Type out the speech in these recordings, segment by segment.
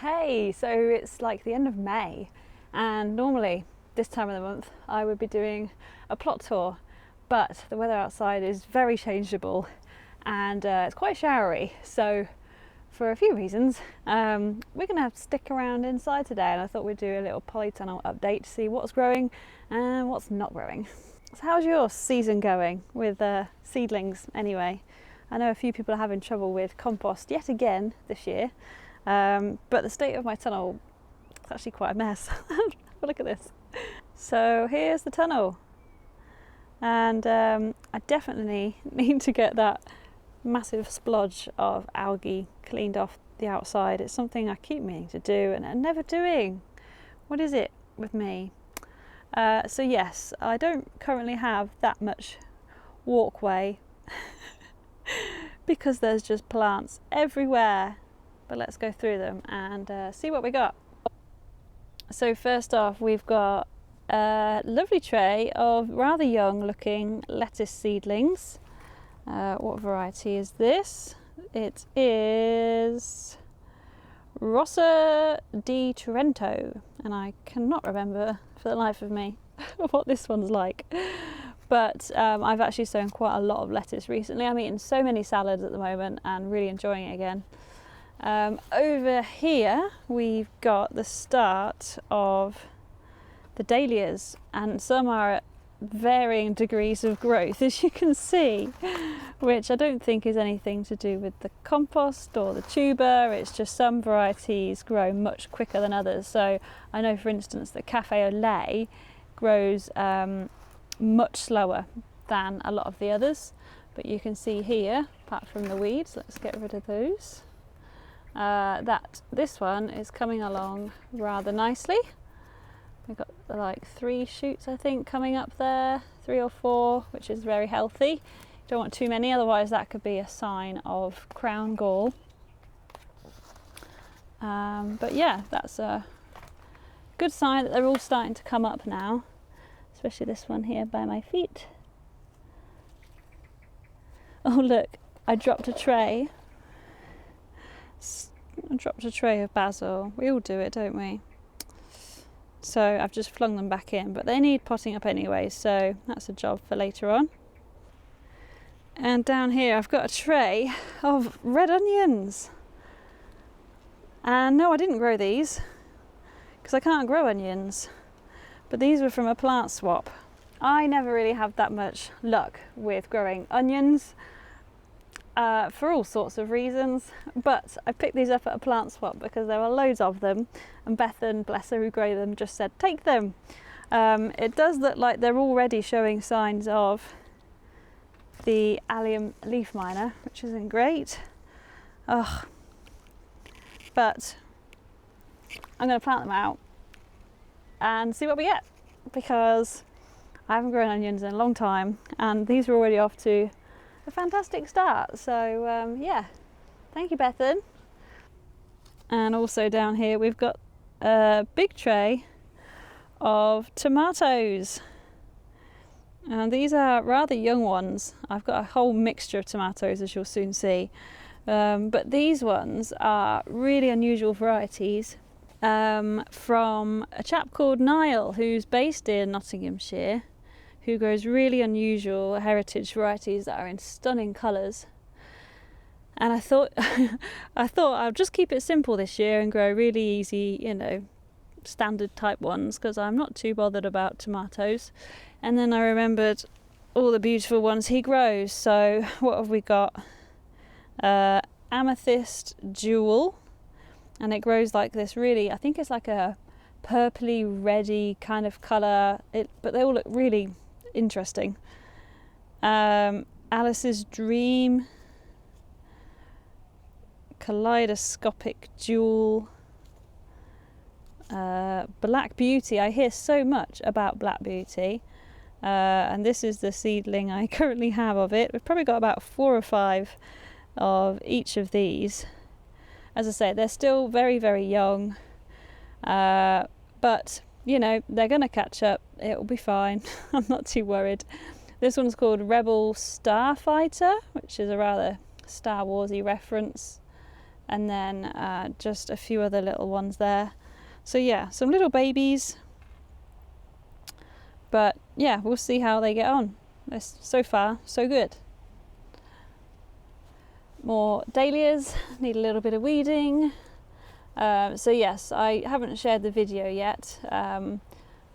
Hey, so it's like the end of May, and normally this time of the month I would be doing a plot tour, but the weather outside is very changeable and it's quite showery. So, for a few reasons, we're going to have to stick around inside today, and I thought we'd do a little polytunnel update to see what's growing and what's not growing. So, how's your season going with seedlings anyway? I know a few people are having trouble with compost yet again this year. But the state of my tunnel is actually quite a mess. Look at this. So here's the tunnel, and I definitely need to get that massive splodge of algae cleaned off the outside. It's something I keep meaning to do and I'm never doing. What is it with me? So yes, I don't currently have that much walkway because there's just plants everywhere. But let's go through them and see what we got. So first off, we've got a lovely tray of rather young looking lettuce seedlings. What variety is this? It is Rosa di Trento, and I cannot remember for the life of me what this one's like. But I've actually sown quite a lot of lettuce recently. I'm eating so many salads at the moment and really enjoying it again. Over here we've got the start of the dahlias, and some are at varying degrees of growth, as you can see, which I don't think is anything to do with the compost or the tuber. It's just some varieties grow much quicker than others. So I know, for instance, that Cafe au Lait grows much slower than a lot of the others, but you can see here, apart from the weeds, let's get rid of those, that this one is coming along rather nicely. We've got like 3 shoots, I think, coming up there, 3 or 4, which is very healthy. You don't want too many, otherwise that could be a sign of crown gall. But yeah, that's a good sign that they're all starting to come up now, especially this one here by my feet. Oh look, I dropped a tray. I dropped a tray of basil. We all do it, don't we? So I've just flung them back in, but they need potting up anyway, so that's a job for later on. And down here I've got a tray of red onions. And no, I didn't grow these because I can't grow onions, but these were from a plant swap. I never really have that much luck with growing onions. For all sorts of reasons, but I picked these up at a plant swap because there are loads of them, and Bethan, bless her, who grew them, just said take them. It does look like they're already showing signs of the allium leaf miner, which isn't great. But I'm going to plant them out and see what we get, because I haven't grown onions in a long time, and these are already off to a fantastic start. So yeah, thank you, Bethan. And also down here we've got a big tray of tomatoes, and these are rather young ones. I've got a whole mixture of tomatoes, as you'll soon see, but these ones are really unusual varieties from a chap called Niall, who's based in Nottinghamshire, who grows really unusual heritage varieties that are in stunning colours. And I thought I'll just keep it simple this year and grow really easy, standard type ones, because I'm not too bothered about tomatoes. And then I remembered all the beautiful ones he grows. So what have we got? Amethyst Jewel, and it grows like this really, I think it's like a purpley reddy kind of colour, but they all look really interesting. Alice's Dream, Kaleidoscopic Jewel, Black Beauty. I hear so much about Black Beauty, and this is the seedling I currently have of it. We've probably got about 4 or 5 of each of these. As I say, they're still very, very young, but they're going to catch up. It'll be fine. I'm not too worried. This one's called Rebel Starfighter, which is a rather Star Warsy reference. and then just a few other little ones there. So yeah, some little babies, but yeah, we'll see how they get on. So far, so good. More dahlias, need a little bit of weeding. So yes, I haven't shared the video yet,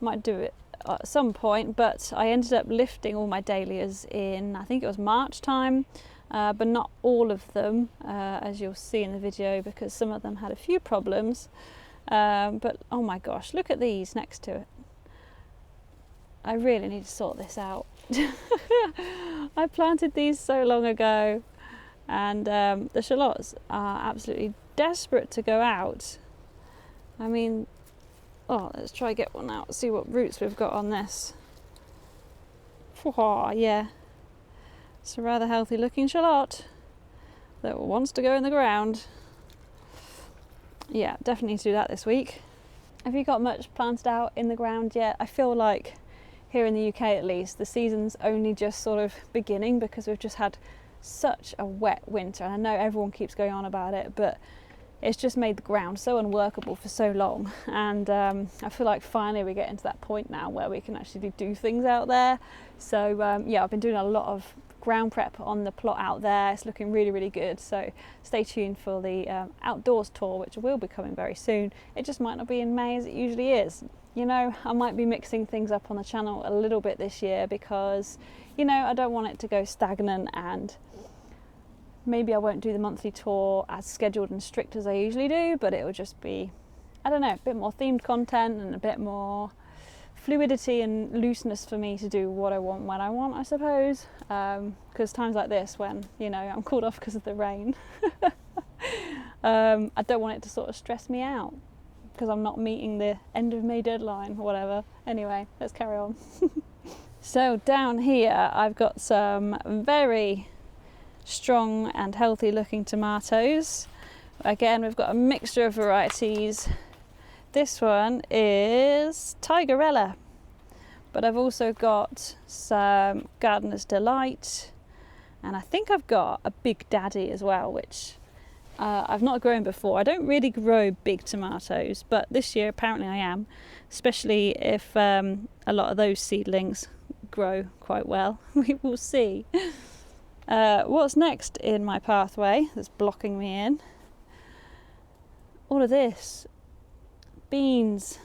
might do it at some point, but I ended up lifting all my dahlias in, I think it was March time, but not all of them, as you'll see in the video, because some of them had a few problems. But oh my gosh, look at these next to it. I really need to sort this out. I planted these so long ago, and the shallots are absolutely desperate to go out. I mean, oh, let's try get one out, see what roots we've got on this. Oh, yeah, it's a rather healthy looking shallot that wants to go in the ground. Yeah, definitely need to do that this week. Have you got much planted out in the ground yet? I feel like here in the UK at least, the season's only just sort of beginning, because we've just had such a wet winter, and I know everyone keeps going on about it, but it's just made the ground so unworkable for so long, and I feel like finally we're getting to that point now where we can actually do things out there. So yeah, I've been doing a lot of ground prep on the plot out there. It's looking really, really good, so stay tuned for the outdoors tour, which will be coming very soon. It just might not be in May as it usually is. You know, I might be mixing things up on the channel a little bit this year, because, you know, I don't want it to go stagnant, and maybe I won't do the monthly tour as scheduled and strict as I usually do, but it will just be, I don't know, a bit more themed content and a bit more fluidity and looseness for me to do what I want when I want, I suppose. Because times like this, when, you know, I'm called off because of the rain, I don't want it to sort of stress me out because I'm not meeting the end of May deadline or whatever. Anyway, let's carry on. So down here I've got some very strong and healthy looking tomatoes. Again, we've got a mixture of varieties. This one is Tigerella, but I've also got some Gardener's Delight, and I think I've got a Big Daddy as well, which I've not grown before. I don't really grow big tomatoes, but this year apparently I am, especially if a lot of those seedlings grow quite well. We will see. What's next in my pathway that's blocking me in? All of this. Beans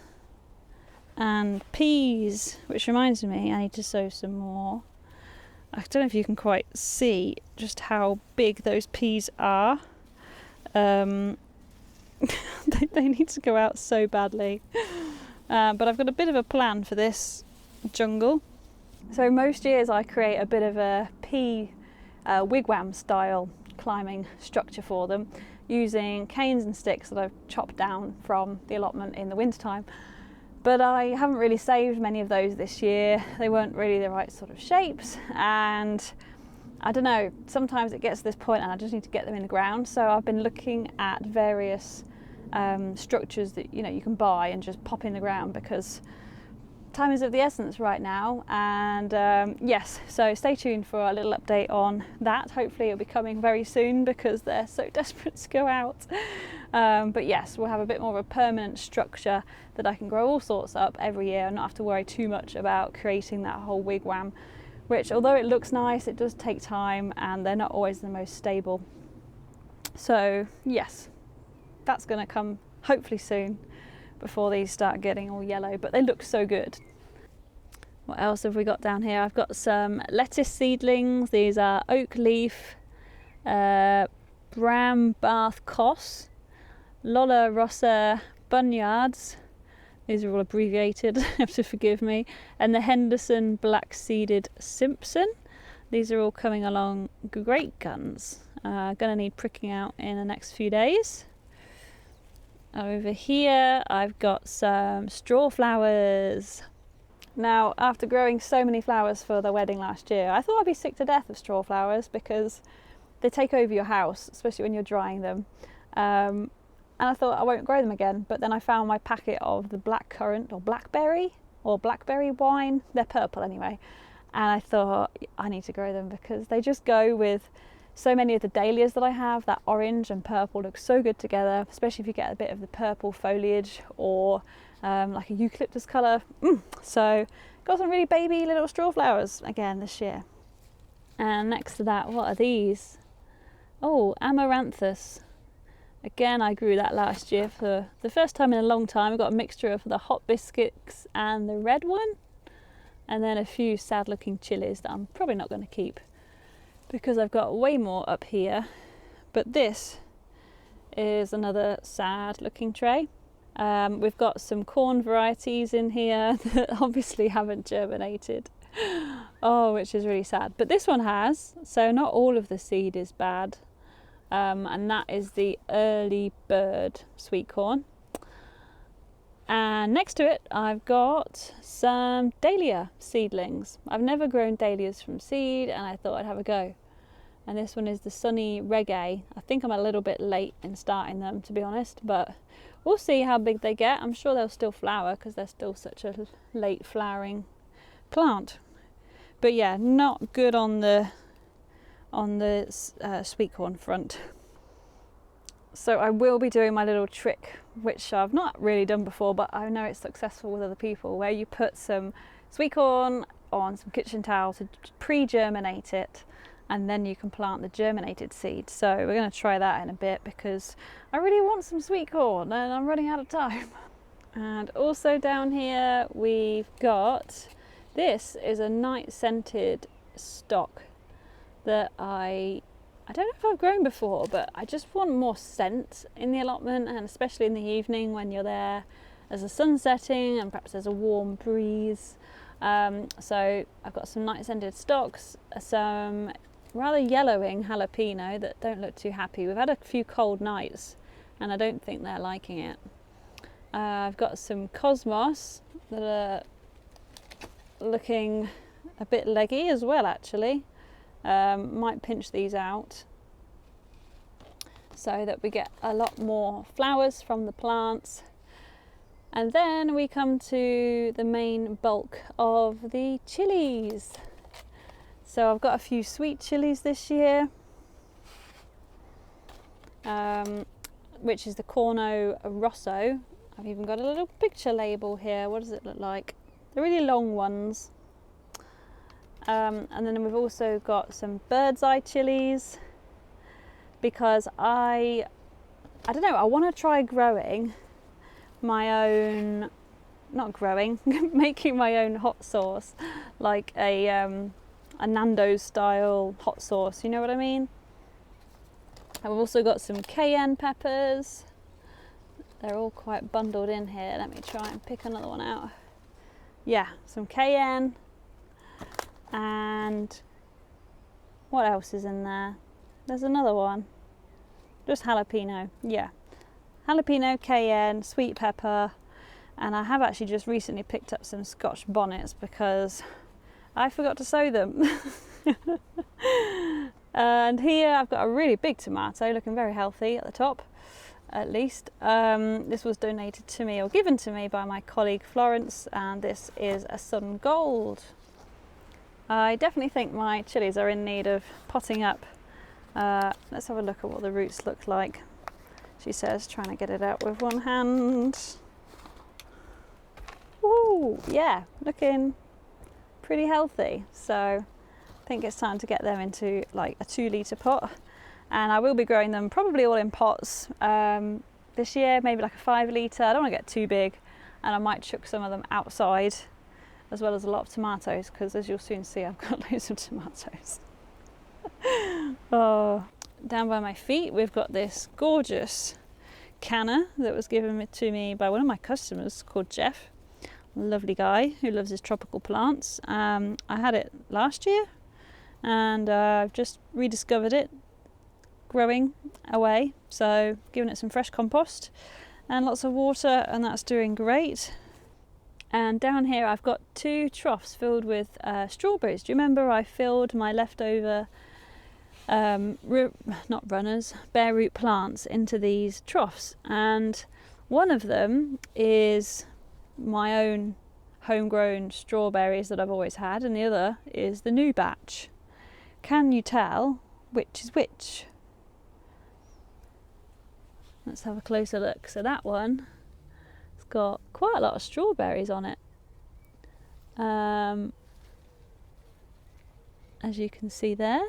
and peas, which reminds me I need to sow some more. I don't know if you can quite see just how big those peas are. They need to go out so badly. But I've got a bit of a plan for this jungle. So most years I create a bit of a pea wigwam style climbing structure for them, using canes and sticks that I've chopped down from the allotment in the wintertime. But I haven't really saved many of those this year. They weren't really the right sort of shapes, and I don't know, sometimes it gets to this point and I just need to get them in the ground. So I've been looking at various structures that, you know, you can buy and just pop in the ground, because time is of the essence right now. And yes, so stay tuned for a little update on that. Hopefully it'll be coming very soon, because they're so desperate to go out. But yes, we'll have a bit more of a permanent structure that I can grow all sorts up every year and not have to worry too much about creating that whole wigwam, which, although it looks nice, it does take time and they're not always the most stable. So yes, that's going to come hopefully soon, before these start getting all yellow, but they look so good. What else have we got down here? I've got some lettuce seedlings. These are oak leaf, Bram Bath Cos, Lola Rossa Bunyards. These are all abbreviated, you have to forgive me. And the Henderson Black Seeded Simpson. These are all coming along great guns. Gonna need pricking out in the next few days. Over here I've got some straw flowers. Now, after growing so many flowers for the wedding last year, I thought I'd be sick to death of straw flowers, because they take over your house, especially when you're drying them. And I thought I won't grow them again, but then I found my packet of the blackcurrant or blackberry wine. They're purple anyway, and I thought I need to grow them, because they just go with So many of the dahlias that I have, that orange and purple look so good together, especially if you get a bit of the purple foliage or like a eucalyptus colour. So got some really baby little straw flowers again this year. And next to that, what are these? Oh, amaranthus. Again, I grew that last year for the first time in a long time. I got a mixture of the hot biscuits and the red one, and then a few sad looking chilies that I'm probably not going to keep because I've got way more up here. But this is another sad looking tray. We've got some corn varieties in here that obviously haven't germinated. Oh, which is really sad. But this one has, so not all of the seed is bad. And that is the early bird sweet corn. And next to it, I've got some dahlia seedlings. I've never grown dahlias from seed, and I thought I'd have a go. And this one is the Sunny Reggae. I think I'm a little bit late in starting them, to be honest, but we'll see how big they get. I'm sure they'll still flower because they're still such a late flowering plant. But yeah, not good on the sweet corn front. So I will be doing my little trick, which I've not really done before, but I know it's successful with other people, where you put some sweet corn on some kitchen towel to pre-germinate it, and then you can plant the germinated seed. So we're going to try that in a bit because I really want some sweet corn and I'm running out of time. And also down here we've got, this is a night scented stock that I don't know if I've grown before, but I just want more scent in the allotment, and especially in the evening when you're there as the sun's setting and perhaps there's a warm breeze. So I've got some night scented stocks, some rather yellowing jalapeno that don't look too happy. We've had a few cold nights and I don't think they're liking it. I've got some cosmos that are looking a bit leggy as well, actually. Might pinch these out so that we get a lot more flowers from the plants. And then we come to the main bulk of the chilies. So I've got a few sweet chilies this year, which is the Corno Rosso. I've even got a little picture label here. What does it look like? They're really long ones. And then we've also got some bird's eye chilies, because I don't know, I want to try growing my own, making my own hot sauce, like a Nando's style hot sauce, you know what I mean? And we've also got some cayenne peppers. They're all quite bundled in here. Let me try and pick another one out. Yeah, some cayenne. And what else is in there? There's another one. Just jalapeno, yeah. Jalapeno, cayenne, sweet pepper, and I have actually just recently picked up some Scotch bonnets because I forgot to sow them. And here I've got a really big tomato looking very healthy at the top, at least. This was donated to me or given to me by my colleague Florence, and this is a Sun Gold. I definitely think my chilies are in need of potting up. Let's have a look at what the roots look like. She says, trying to get it out with one hand. Ooh, yeah, looking pretty healthy. So I think it's time to get them into like a 2-litre pot. And I will be growing them probably all in pots this year, maybe like a 5-litre. I don't want to get too big, and I might chuck some of them outside, as well as a lot of tomatoes, because as you'll soon see, I've got loads of tomatoes. Oh, down by my feet we've got this gorgeous canna that was given to me by one of my customers called Jeff, a lovely guy who loves his tropical plants. I had it last year, and I've just rediscovered it growing away, so giving it some fresh compost and lots of water, and that's doing great. And down here I've got 2 troughs filled with strawberries. Do you remember I filled my leftover bare root plants into these troughs? And one of them is my own homegrown strawberries that I've always had, and the other is the new batch. Can you tell which is which. Let's have a closer look. So that one has got quite a lot of strawberries on it. As you can see there.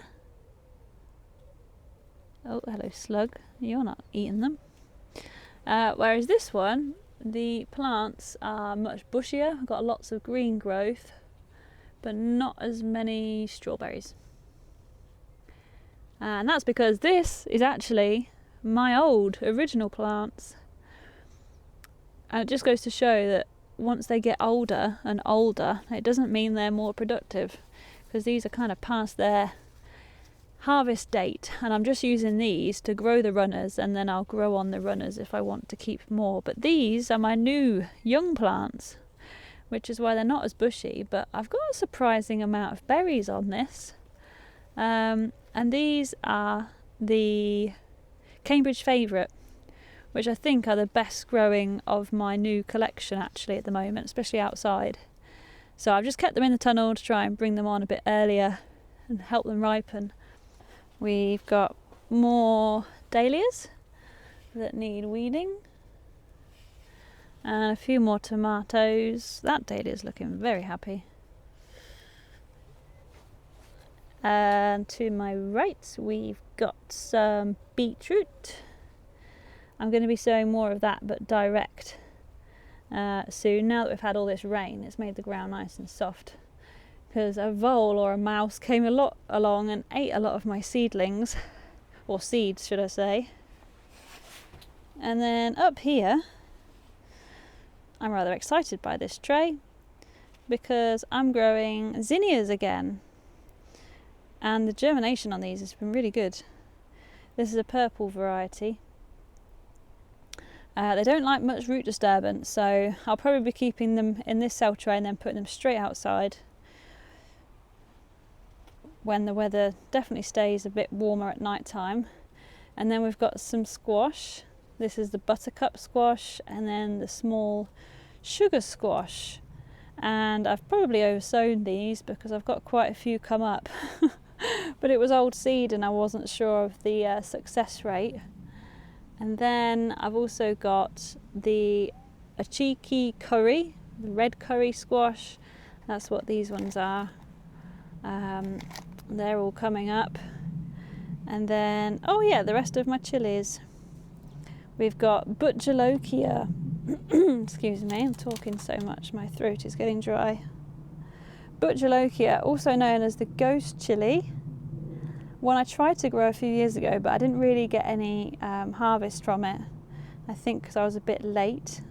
Oh, hello slug, you're not eating them. Whereas this one, the plants are much bushier, I've got lots of green growth, but not as many strawberries. And that's because this is actually my old original plants. And it just goes to show that once they get older and older, it doesn't mean they're more productive, because these are kind of past their harvest date, and I'm just using these to grow the runners, and then I'll grow on the runners if I want to keep more. But these are my new young plants, which is why they're not as bushy, but I've got a surprising amount of berries on this. And these are the Cambridge Favourite, which I think are the best growing of my new collection actually at the moment, especially outside. So I've just kept them in the tunnel to try and bring them on a bit earlier and help them ripen. We've got more dahlias that need weeding, and a few more tomatoes. That dahlia is looking very happy. And to my right we've got some beetroot. I'm going to be sowing more of that, but direct soon. Now that we've had all this rain, it's made the ground nice and soft, because a vole or a mouse came along and ate a lot of my seedlings, or seeds should I say. And then up here, I'm rather excited by this tray, because I'm growing zinnias again, and the germination on these has been really good. This is a purple variety. They don't like much root disturbance, so I'll probably be keeping them in this cell tray and then putting them straight outside when the weather definitely stays a bit warmer at night time. And then we've got some squash. This is the buttercup squash, and then the small sugar squash. And I've probably oversown these because I've got quite a few come up. But it was old seed and I wasn't sure of the success rate. And then I've also got the achiki curry, the red curry squash. That's what these ones are. They're all coming up. And then, oh yeah, the rest of my chilies. We've got butchalokia. Excuse me, I'm talking so much, my throat is getting dry. Butchalokia, also known as the ghost chili. One I tried to grow a few years ago, but I didn't really get any harvest from it. I think because I was a bit late.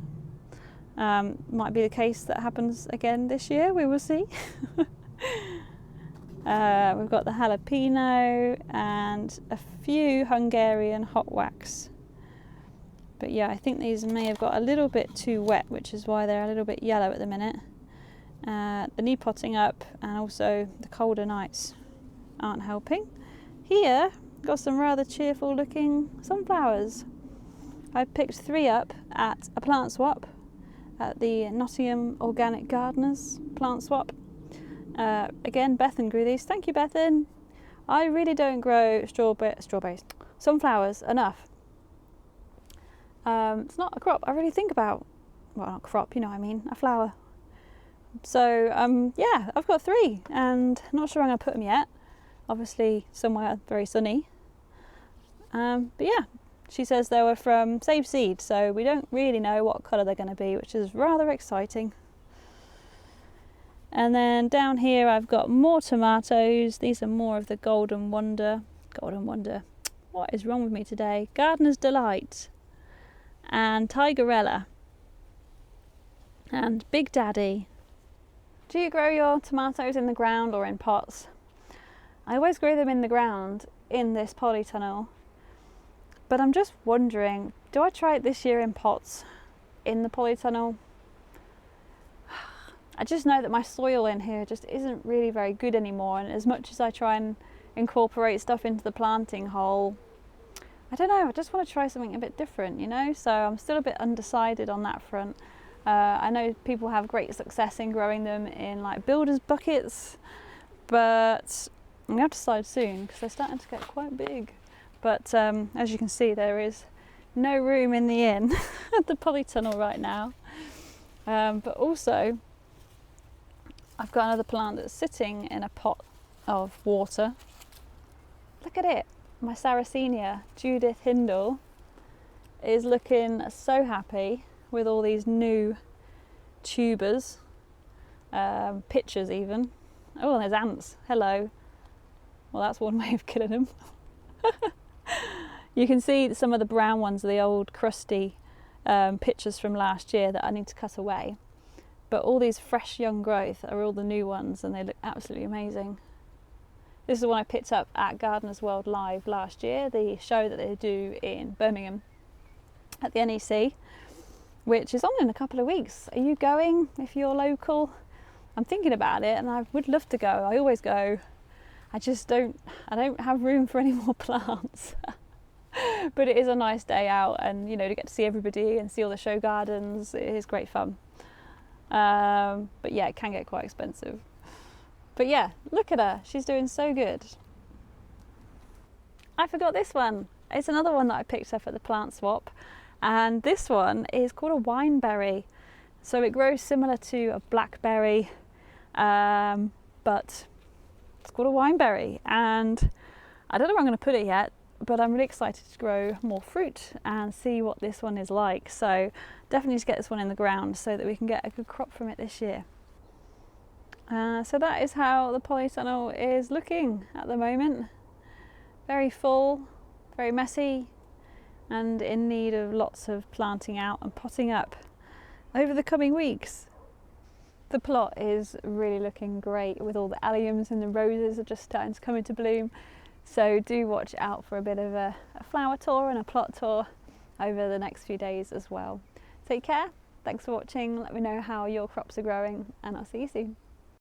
Might be the case that happens again this year, we will see. We've got the jalapeno and a few Hungarian hot wax. But yeah, I think these may have got a little bit too wet, which is why they're a little bit yellow at the minute. They need potting up, and also the colder nights aren't helping. Here, got some rather cheerful looking sunflowers. I picked 3 up at a plant swap at the Nottingham Organic Gardeners plant swap. Again, Bethan grew these. Thank you, Bethan. I really don't grow sunflowers enough. It's not a crop I really think about. Well, not crop, you know what I mean, a flower. So yeah, I've got 3 and not sure I'm going to put them yet. Obviously somewhere very sunny. But yeah, she says they were from Save Seed, so we don't really know what colour they're going to be, which is rather exciting. And then down here I've got more tomatoes. These are more of the Golden Wonder. What is wrong with me today? Gardener's Delight. And Tigerella. And Big Daddy. Do you grow your tomatoes in the ground or in pots? I always grow them in the ground in this polytunnel. But I'm just wondering, do I try it this year in pots in the polytunnel? I just know that my soil in here just isn't really very good anymore, and as much as I try and incorporate stuff into the planting hole, I don't know, I just want to try something a bit different, you know, so I'm still a bit undecided on that front. I know people have great success in growing them in like builders buckets, but I'm going to have to decide soon because they're starting to get quite big. But as you can see, there is no room in the inn at the Polytunnel right now. But also, I've got another plant that's sitting in a pot of water. Look at it. My Sarracenia, Judith Hindle, is looking so happy with all these new tubers, pitchers even. Oh, there's ants. Hello. Well, that's one way of killing them. You can see some of the brown ones, the old crusty pitchers from last year that I need to cut away. But all these fresh young growth are all the new ones, and they look absolutely amazing. This is one I picked up at Gardeners World Live last year, the show that they do in Birmingham at the NEC, which is on in a couple of weeks. Are you going if you're local? I'm thinking about it and I would love to go. I always go. I don't have room for any more plants. But it is a nice day out, and you know, to get to see everybody and see all the show gardens, it is great fun. But yeah, it can get quite expensive. But yeah, look at her, she's doing so good. I forgot this one. It's another one that I picked up at the plant swap, and this one is called a wineberry. So it grows similar to a blackberry, but it's called a wineberry, and I don't know where I'm going to put it yet, but I'm really excited to grow more fruit and see what this one is like. So definitely need to get this one in the ground so that we can get a good crop from it this year. So that is how the Polytunnel is looking at the moment. Very full, very messy, and in need of lots of planting out and potting up over the coming weeks. The plot is really looking great with all the alliums, and the roses are just starting to come into bloom. So do watch out for a bit of a flower tour and a plot tour over the next few days as well. Take care, thanks for watching, let me know how your crops are growing, and I'll see you soon.